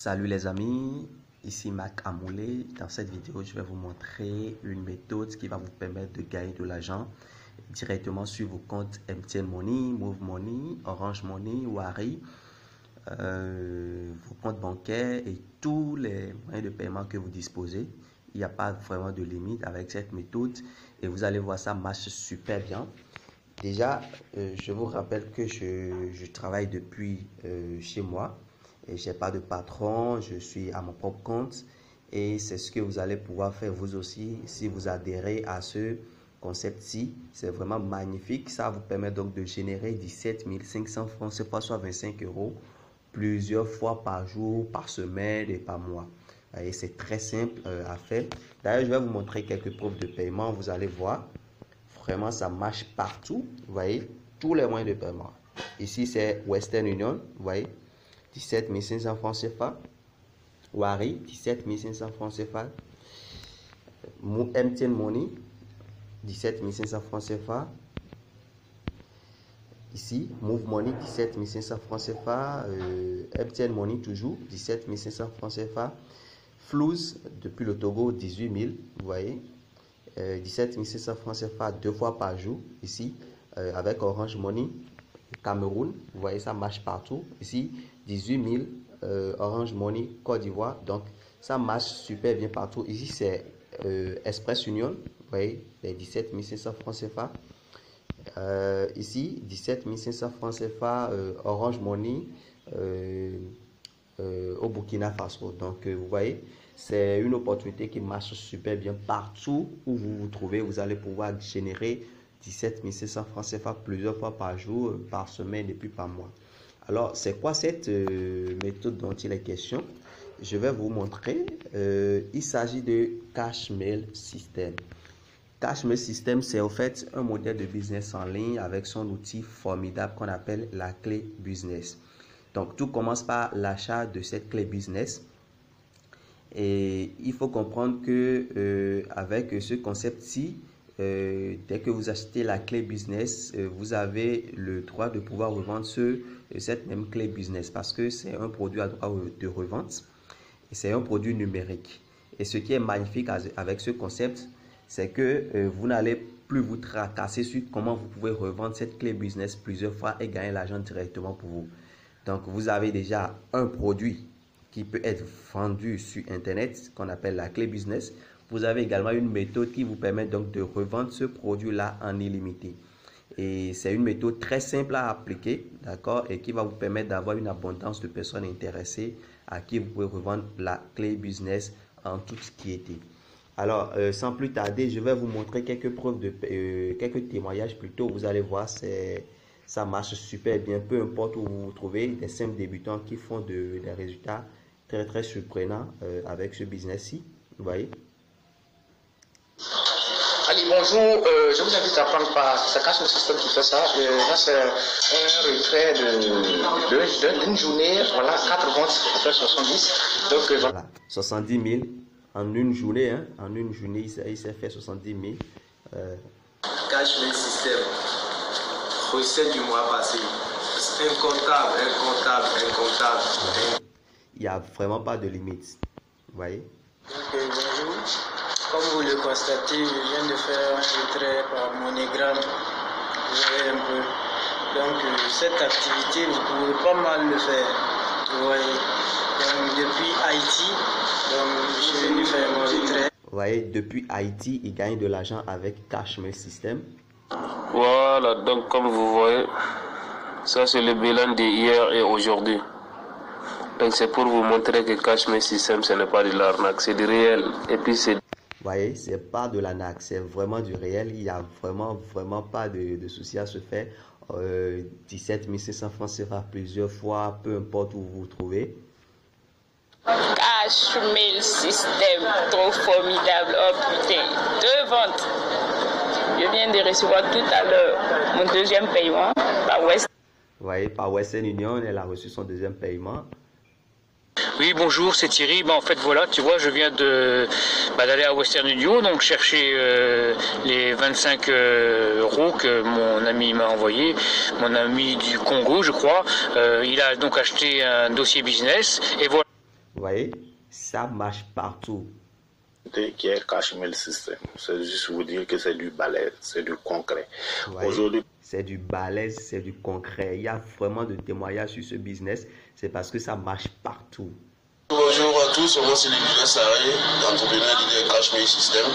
Salut les amis, ici Mac Amoulé. Dans cette vidéo, je vais vous montrer une méthode qui va vous permettre de gagner de l'argent directement sur vos comptes MTN Money, Move Money, Orange Money, Wari, vos comptes bancaires et tous les moyens de paiement que vous disposez. Il n'y a pas vraiment de limite avec cette méthode et vous allez voir, ça marche super bien. Déjà, je vous rappelle que je travaille depuis chez moi. Et je n'ai pas de patron, je suis à mon propre compte et c'est ce que vous allez pouvoir faire vous aussi si vous adhérez à ce concept-ci. C'est vraiment magnifique, ça vous permet donc de générer 17 500 francs, c'est pas soit 25 euros, plusieurs fois par jour, par semaine et par mois. Et c'est très simple à faire. D'ailleurs, je vais vous montrer quelques preuves de paiement, vous allez voir. Vraiment, ça marche partout, vous voyez, tous les moyens de paiement. Ici, c'est Western Union, vous voyez. 17 500 francs CFA. Wari, 17 500 francs CFA. MTN Money, 17 500 francs CFA. Ici, Move Money, 17 500 francs CFA. MTN Money, toujours, 17 500 francs CFA. Flouz, depuis le Togo, 18 000, vous voyez. 17 500 francs CFA 2 fois par jour, ici, avec Orange Money. Cameroun, vous voyez, ça marche partout. Ici, 18 000 Orange Money Côte d'Ivoire. Donc, ça marche super bien partout. Ici, c'est Express Union. Vous voyez, les 17 500 francs CFA. Ici, 17 500 francs CFA Orange Money au Burkina Faso. Donc, vous voyez, c'est une opportunité qui marche super bien partout où vous vous trouvez. Vous allez pouvoir générer 17 500 francs CFA plusieurs fois par jour, par semaine et puis par mois. Alors, c'est quoi cette méthode dont il est question? Je vais vous montrer. Il s'agit de Cashmail System. Cashmail System, c'est en fait un modèle de business en ligne avec son outil formidable qu'on appelle la clé business. Donc, tout commence par l'achat de cette clé business. Et il faut comprendre que avec ce concept-ci, dès que vous achetez la clé business, vous avez le droit de pouvoir revendre cette même clé business parce que c'est un produit à droit de revente et c'est un produit numérique. Et ce qui est magnifique avec ce concept, c'est que vous n'allez plus vous tracasser sur comment vous pouvez revendre cette clé business plusieurs fois et gagner l'argent directement pour vous. Donc, vous avez déjà un produit qui peut être vendu sur Internet qu'on appelle la clé business. Vous avez également une méthode qui vous permet donc de revendre ce produit-là en illimité. Et c'est une méthode très simple à appliquer, d'accord, et qui va vous permettre d'avoir une abondance de personnes intéressées à qui vous pouvez revendre la clé business en toute quiétude. Alors, sans plus tarder, je vais vous montrer quelques preuves quelques témoignages plutôt. Vous allez voir, ça marche super bien, peu importe où vous vous trouvez, des simples débutants qui font des résultats très très surprenants avec ce business-ci. Vous voyez. Allez, bonjour, je vous invite à prendre part. C'est Cashmail System qui fait ça. Là, c'est un retrait d'une journée. Voilà, 4 ventes, ça fait 70. Donc, voilà, 70 000 en une journée. Hein. En une journée, il s'est fait 70 000. Cashmail System, recette du mois passé. Incontable. Il n'y a vraiment pas de limite. Vous voyez? Bonjour. Comme vous le constatez, je viens de faire un retrait par MoneyGram. Vous voyez un peu. Donc, cette activité, vous pouvez pas mal le faire. Vous voyez. Donc, depuis Haïti, je suis venu faire mon retrait. Vous voyez, depuis Haïti, il gagne de l'argent avec Cashmail System. Voilà, donc comme vous voyez, ça c'est le bilan d'hier et aujourd'hui. Donc c'est pour vous montrer que Cashmail System, ce n'est pas de l'arnaque, c'est du réel. Et puis c'est... Vous voyez, c'est pas de l'arnaque, c'est vraiment du réel. Il n'y a vraiment pas de souci à se faire. 17 500 francs CFA plusieurs fois, peu importe où vous vous trouvez. Cashmail System, trop formidable. Oh putain, 2 ventes. Je viens de recevoir tout à l'heure mon deuxième paiement par Western. Vous voyez, par Western Union, elle a reçu son deuxième paiement. Oui, bonjour, c'est Thierry. En fait, voilà, tu vois, je viens d'aller à Western Union, donc chercher les 25 euros que mon ami m'a envoyé, mon ami du Congo, je crois. Il a donc acheté un dossier business, et voilà. Vous voyez, ça marche partout. Qui est Cashmail System. C'est juste vous dire que c'est du balèze, c'est du concret. Aujourd'hui, c'est du balèze, c'est du concret. Il y a vraiment de témoignages sur ce business. C'est parce que ça marche partout. Bonjour à tous, moi c'est Nicolas Sarré, entrepreneur de Cashmail System.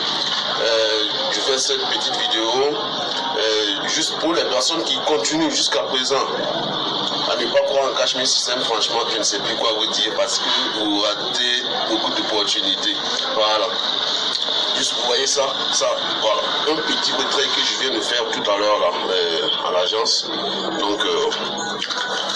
Je fais cette petite vidéo juste pour les personnes qui continuent jusqu'à présent à ne pas croire en Cashmail System. Franchement, je ne sais plus quoi vous dire parce que vous ratez beaucoup d'opportunités. Voilà. Juste vous voyez ça, voilà. Un petit retrait que je viens de faire tout à l'heure là, à l'agence. Donc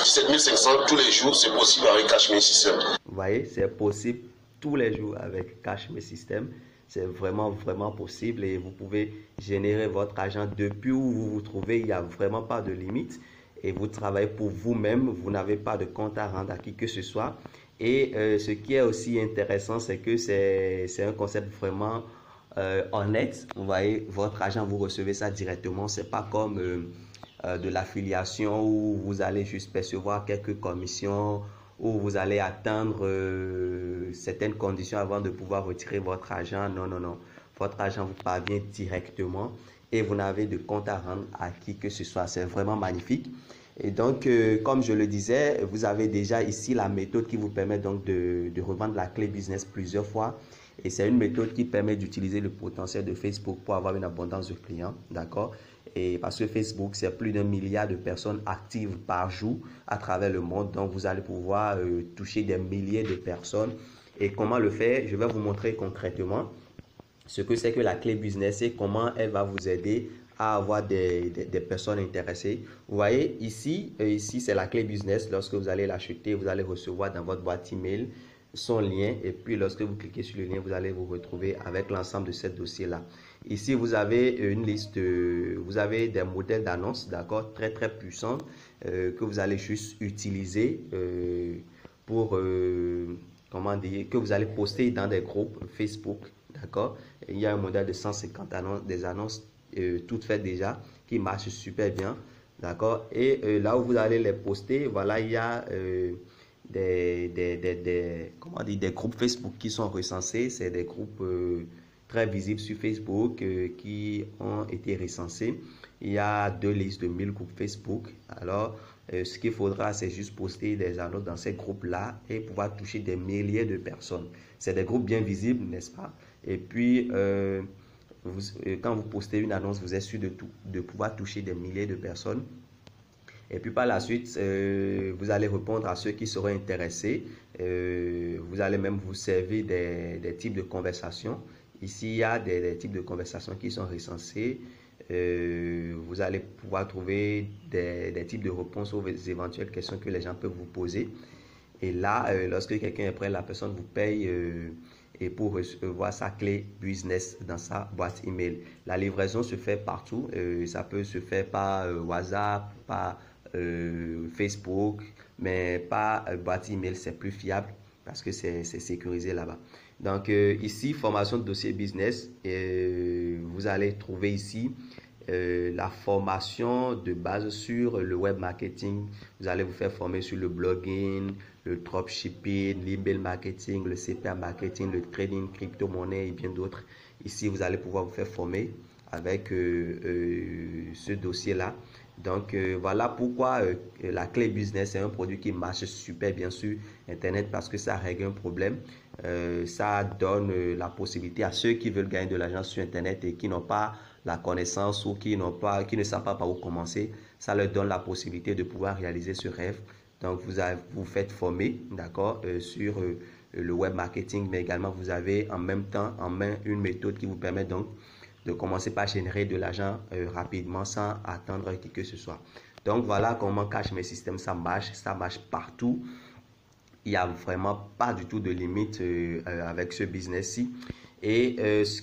7500 tous les jours, c'est possible avec Cashmail System. Vous voyez, c'est possible tous les jours avec Cashmail System. C'est vraiment possible et vous pouvez générer votre argent depuis où vous vous trouvez. Il n'y a vraiment pas de limite et vous travaillez pour vous-même. Vous n'avez pas de compte à rendre à qui que ce soit. Et ce qui est aussi intéressant, c'est que c'est un concept vraiment honnête. Vous voyez, votre argent, vous recevez ça directement. C'est pas comme de l'affiliation où vous allez juste percevoir quelques commissions, où vous allez atteindre certaines conditions avant de pouvoir retirer votre argent. Non. Votre argent vous parvient directement et vous n'avez de compte à rendre à qui que ce soit. C'est vraiment magnifique. Et donc, comme je le disais, vous avez déjà ici la méthode qui vous permet donc de revendre la clé business plusieurs fois. Et c'est une méthode qui permet d'utiliser le potentiel de Facebook pour avoir une abondance de clients. D'accord? Et parce que Facebook, c'est plus d'1 milliard de personnes actives par jour à travers le monde. Donc, vous allez pouvoir toucher des milliers de personnes. Et comment le faire? Je vais vous montrer concrètement ce que c'est que la clé business et comment elle va vous aider à avoir des personnes intéressées. Vous voyez, ici c'est la clé business. Lorsque vous allez l'acheter, vous allez recevoir dans votre boîte email son lien. Et puis, lorsque vous cliquez sur le lien, vous allez vous retrouver avec l'ensemble de ces dossiers-là. Ici, vous avez une liste, vous avez des modèles d'annonces, d'accord, très puissants que vous allez juste utiliser pour, comment dire, que vous allez poster dans des groupes Facebook, d'accord. Il y a un modèle de 150 annonces, des annonces toutes faites déjà, qui marchent super bien, d'accord. Et là où vous allez les poster, voilà, il y a des groupes Facebook qui sont recensés. C'est des groupes très visibles sur Facebook qui ont été recensés. Il y a 2 listes de 1000 groupes Facebook. Alors, ce qu'il faudra, c'est juste poster des annonces dans ces groupes-là et pouvoir toucher des milliers de personnes. C'est des groupes bien visibles, n'est-ce pas? Et puis, quand vous postez une annonce, vous êtes sûr de pouvoir toucher des milliers de personnes. Et puis par la suite, vous allez répondre à ceux qui seront intéressés. Vous allez même vous servir des types de conversations. Ici, il y a des types de conversations qui sont recensés. Vous allez pouvoir trouver des types de réponses aux éventuelles questions que les gens peuvent vous poser. Et là, lorsque quelqu'un est prêt, la personne vous paye et pour recevoir sa clé business dans sa boîte email. La livraison se fait partout. Ça peut se faire par WhatsApp, par Facebook, mais par boîte email, c'est plus fiable parce que c'est sécurisé là-bas. Donc ici, formation de dossier business, vous allez trouver ici la formation de base sur le web marketing. Vous allez vous faire former sur le blogging, le dropshipping, l'email marketing, le CPA marketing, le trading, crypto-monnaie et bien d'autres. Ici, vous allez pouvoir vous faire former avec ce dossier-là. Donc, voilà pourquoi la clé business est un produit qui marche super bien sur Internet parce que ça règle un problème. Ça donne la possibilité à ceux qui veulent gagner de l'argent sur Internet et qui n'ont pas la connaissance ou qui ne savent pas par où commencer. Ça leur donne la possibilité de pouvoir réaliser ce rêve. Donc, vous faites former, d'accord, sur le web marketing, mais également vous avez en même temps en main une méthode qui vous permet donc de commencer par générer de l'argent rapidement sans attendre qui que ce soit. Donc, voilà comment Cashmail System, ça marche partout. Il n'y a vraiment pas du tout de limite avec ce business-ci. Et ce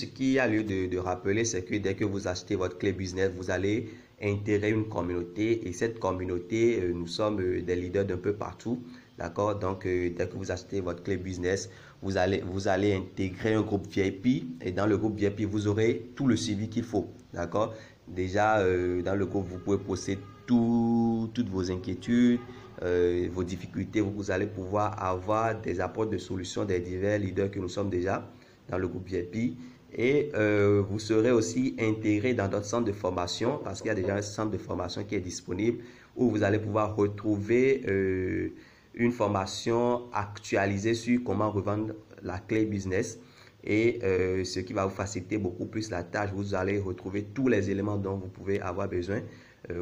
qui a lieu de rappeler, c'est que dès que vous achetez votre clé business, vous allez intégrer une communauté. Et cette communauté, nous sommes des leaders d'un peu partout. D'accord? Donc, dès que vous achetez votre clé business, vous allez intégrer un groupe VIP. Et dans le groupe VIP, vous aurez tout le suivi qu'il faut. D'accord? Déjà, dans le groupe, vous pouvez poster toutes vos inquiétudes. vos difficultés, vous allez pouvoir avoir des apports de solutions des divers leaders que nous sommes déjà dans le groupe VIP. Et vous serez aussi intégré dans notre centre de formation parce qu'il y a déjà un centre de formation qui est disponible où vous allez pouvoir retrouver une formation actualisée sur comment revendre la clé business et ce qui va vous faciliter beaucoup plus la tâche. Vous allez retrouver tous les éléments dont vous pouvez avoir besoin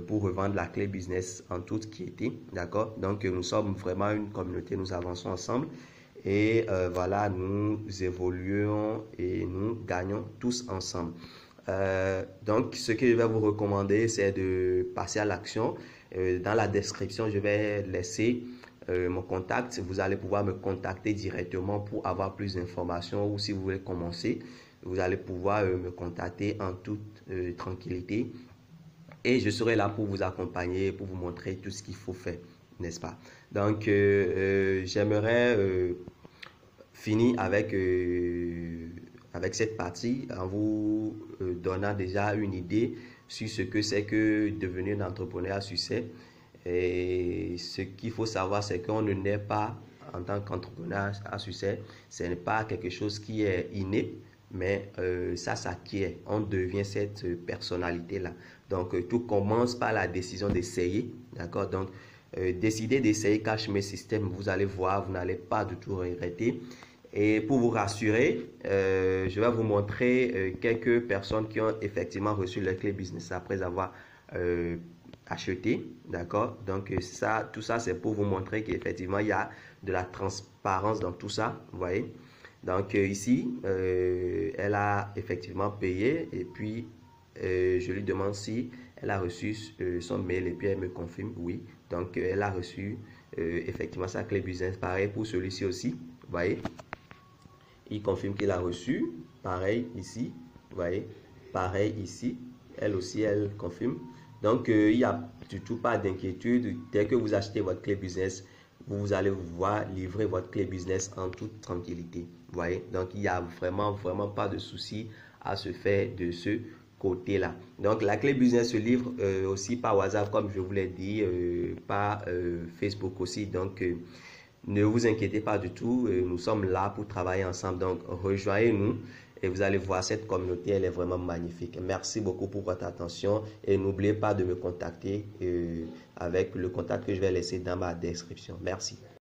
pour revendre la clé business en toute quiétude. D'accord? Donc, nous sommes vraiment une communauté, nous avançons ensemble. Et voilà, nous évoluons et nous gagnons tous ensemble. Donc, ce que je vais vous recommander, c'est de passer à l'action. Dans la description, je vais laisser mon contact. Vous allez pouvoir me contacter directement pour avoir plus d'informations ou si vous voulez commencer, vous allez pouvoir me contacter en toute tranquillité. Et je serai là pour vous accompagner, pour vous montrer tout ce qu'il faut faire, n'est-ce pas? Donc, j'aimerais finir avec cette partie en vous donnant déjà une idée sur ce que c'est que devenir un entrepreneur à succès. Et ce qu'il faut savoir, c'est qu'on ne naît pas en tant qu'entrepreneur à succès. Ce n'est pas quelque chose qui est inné, mais ça s'acquiert. On devient cette personnalité-là. Donc, tout commence par la décision d'essayer. D'accord? Donc, décidez d'essayer Cashmere System. Vous allez voir, vous n'allez pas du tout regretter. Et pour vous rassurer, je vais vous montrer quelques personnes qui ont effectivement reçu leur clé business après avoir acheté. D'accord? Donc, tout ça, c'est pour vous montrer qu'effectivement, il y a de la transparence dans tout ça. Vous voyez? Donc, ici, elle a effectivement payé et puis je lui demande si elle a reçu son mail et puis elle me confirme oui. Donc, elle a reçu effectivement sa clé business. Pareil pour celui-ci aussi. Vous voyez? Il confirme qu'il a reçu. Pareil ici. Vous voyez? Pareil ici. Elle aussi, elle confirme. Donc, il n'y a du tout pas d'inquiétude. Dès que vous achetez votre clé business, vous allez voir livrer votre clé business en toute tranquillité. Vous voyez? Donc, il n'y a vraiment pas de souci à se faire de ce côté-là. Donc, la clé business se livre aussi par WhatsApp, comme je vous l'ai dit, par Facebook aussi. Donc, ne vous inquiétez pas du tout. Nous sommes là pour travailler ensemble. Donc, rejoignez-nous et vous allez voir, cette communauté, elle est vraiment magnifique. Merci beaucoup pour votre attention et n'oubliez pas de me contacter avec le contact que je vais laisser dans ma description. Merci.